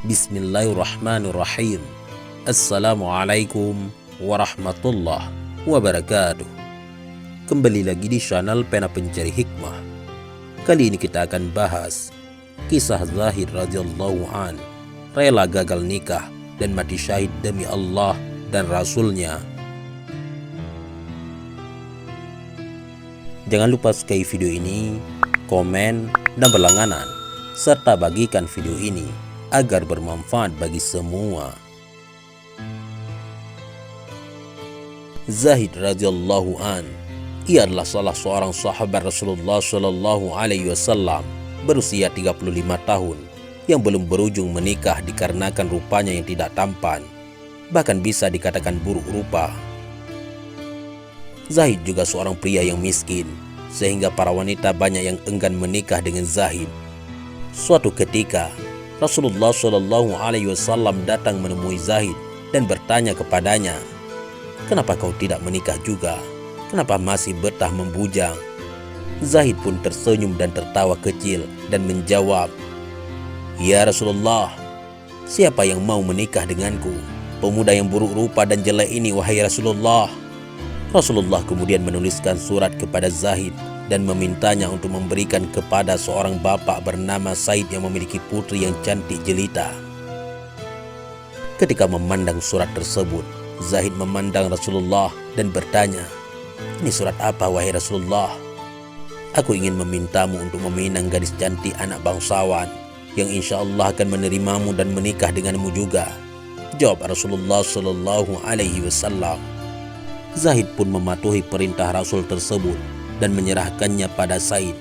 Bismillahirrahmanirrahim. Assalamualaikum warahmatullahi wabarakatuh. Kembali lagi di channel Pena Pencari Hikmah. Kali ini kita akan bahas kisah Zahid radhiyallahu an, rela gagal nikah dan mati syahid demi Allah dan Rasulnya. Jangan lupa sukai video ini, komen, dan berlangganan, serta bagikan video ini agar bermanfaat bagi semua. Zahid radhiyallahu an, ia adalah salah seorang sahabat Rasulullah Shallallahu Alaihi Wasallam berusia 35 tahun yang belum berujung menikah dikarenakan rupanya yang tidak tampan, bahkan bisa dikatakan buruk rupa. Zahid juga seorang pria yang miskin, sehingga para wanita banyak yang enggan menikah dengan Zahid. Suatu ketika, Rasulullah Shallallahu Alaihi Wasallam datang menemui Zahid dan bertanya kepadanya, "Kenapa kau tidak menikah juga? Kenapa masih betah membujang?" Zahid pun tersenyum dan tertawa kecil dan menjawab, "Ya Rasulullah, siapa yang mau menikah denganku? Pemuda yang buruk rupa dan jelek ini, wahai Rasulullah." Rasulullah kemudian menuliskan surat kepada Zahid dan memintanya untuk memberikan kepada seorang bapak bernama Said yang memiliki putri yang cantik jelita. Ketika memandang surat tersebut, Zahid memandang Rasulullah dan bertanya, "Ini surat apa, wahai Rasulullah?" "Aku ingin memintamu untuk meminang gadis cantik anak bangsawan yang insya Allah akan menerimamu dan menikah denganmu juga," jawab Rasulullah Shallallahu Alaihi Wasallam. Zahid pun mematuhi perintah Rasul tersebut dan menyerahkannya pada Said.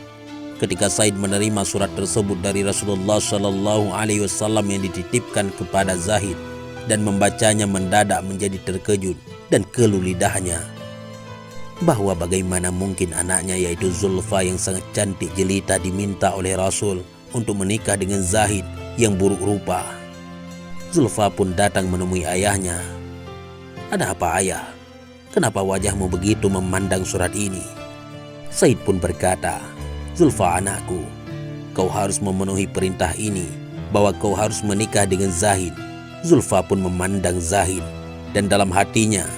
Ketika Said menerima surat tersebut dari Rasulullah Shallallahu Alaihi Wasallam yang dititipkan kepada Zahid dan membacanya, mendadak menjadi terkejut dan keluh lidahnya bahwa bagaimana mungkin anaknya yaitu Zulfa yang sangat cantik jelita diminta oleh Rasul untuk menikah dengan Zahid yang buruk rupa. Zulfa pun datang menemui ayahnya. "Ada apa, ayah? Kenapa wajahmu begitu memandang surat ini?" Said pun berkata, "Zulfa anakku, kau harus memenuhi perintah ini bahwa kau harus menikah dengan Zahid." Zulfa pun memandang Zahid dan dalam hatinya,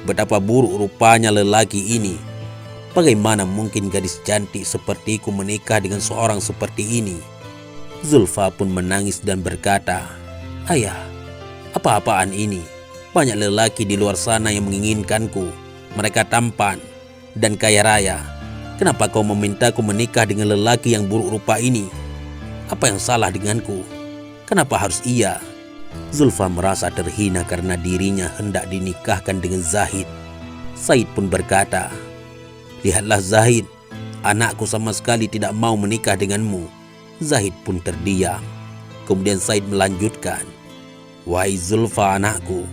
betapa buruk rupanya lelaki ini. Bagaimana mungkin gadis cantik sepertiku menikah dengan seorang seperti ini? Zulfa pun menangis dan berkata, "Ayah, apa-apaan ini? Banyak lelaki di luar sana yang menginginkanku. Mereka tampan dan kaya raya. Kenapa kau memintaku menikah dengan lelaki yang buruk rupa ini? Apa yang salah denganku? Kenapa harus ia?" Zulfa merasa terhina karena dirinya hendak dinikahkan dengan Zahid. Said pun berkata, "Lihatlah Zahid, anakku sama sekali tidak mau menikah denganmu." Zahid pun terdiam. Kemudian Said melanjutkan, "Wahai Zulfa anakku,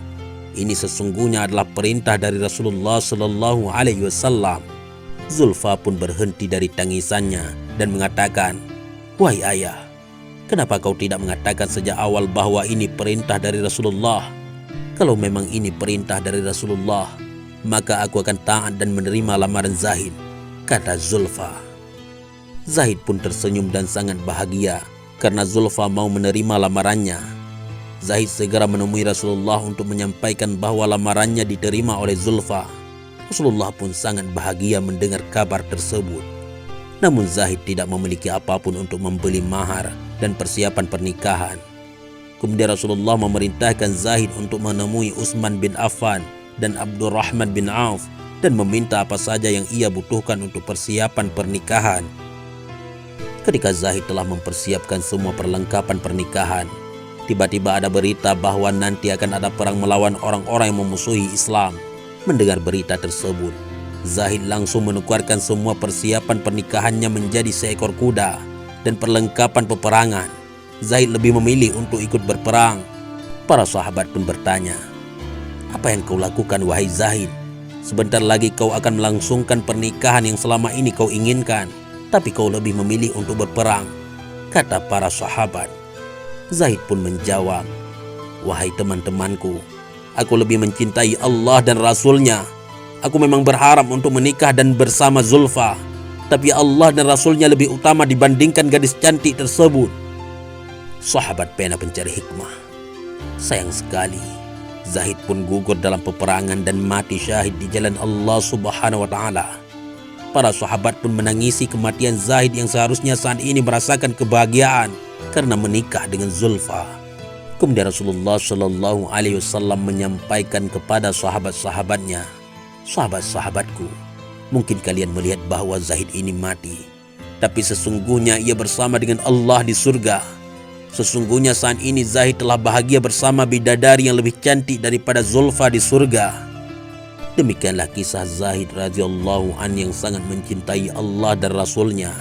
ini sesungguhnya adalah perintah dari Rasulullah Shallallahu Alaihi Wasallam." Zulfa pun berhenti dari tangisannya dan mengatakan, "Wahai ayah, kenapa kau tidak mengatakan sejak awal bahwa ini perintah dari Rasulullah? Kalau memang ini perintah dari Rasulullah, maka aku akan taat dan menerima lamaran Zahid," kata Zulfa. Zahid pun tersenyum dan sangat bahagia karena Zulfa mau menerima lamarannya. Zahid segera menemui Rasulullah untuk menyampaikan bahwa lamarannya diterima oleh Zulfa. Rasulullah pun sangat bahagia mendengar kabar tersebut. Namun Zahid tidak memiliki apapun untuk membeli mahar dan persiapan pernikahan. Kemudian Rasulullah memerintahkan Zahid untuk menemui Utsman bin Affan dan Abdurrahman bin Auf dan meminta apa saja yang ia butuhkan untuk persiapan pernikahan. Ketika Zahid telah mempersiapkan semua perlengkapan pernikahan, tiba-tiba ada berita bahwa nanti akan ada perang melawan orang-orang yang memusuhi Islam. Mendengar berita tersebut, Zahid langsung menukarkan semua persiapan pernikahannya menjadi seekor kuda dan perlengkapan peperangan. Zahid lebih memilih untuk ikut berperang. Para sahabat pun bertanya, "Apa yang kau lakukan, wahai Zahid? Sebentar lagi kau akan melangsungkan pernikahan yang selama ini kau inginkan, tapi kau lebih memilih untuk berperang," kata para sahabat. Zahid pun menjawab, "Wahai teman-temanku, aku lebih mencintai Allah dan Rasulnya. Aku memang berharap untuk menikah dan bersama Zulfa, tapi Allah dan Rasulnya lebih utama dibandingkan gadis cantik tersebut." sahabat pena pencari hikmah. Sayang sekali, Zahid pun gugur dalam peperangan dan mati syahid di jalan Allah Subhanahu wa Ta'ala. Para sahabat pun menangisi kematian Zahid yang seharusnya saat ini merasakan kebahagiaan karena menikah dengan Zulfa. Kemudian Rasulullah Shallallahu Alaihi Wasallam menyampaikan kepada sahabat-sahabatnya, "Sahabat-sahabatku, mungkin kalian melihat bahwa Zahid ini mati, tapi sesungguhnya ia bersama dengan Allah di surga. Sesungguhnya saat ini Zahid telah bahagia bersama bidadari yang lebih cantik daripada Zulfa di surga." Demikianlah kisah Zahid radhiyallahu an yang sangat mencintai Allah dan Rasulnya,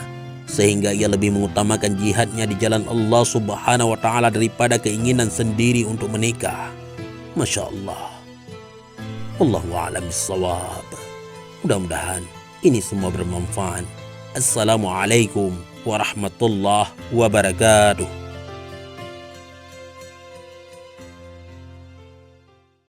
sehingga ia lebih mengutamakan jihadnya di jalan Allah Subhanahu wa Ta'ala daripada keinginan sendiri untuk menikah. Masya Allah. Wallahu a'lam bishawab. Mudah-mudahan ini semua bermanfaat. Assalamualaikum warahmatullahi wabarakatuh.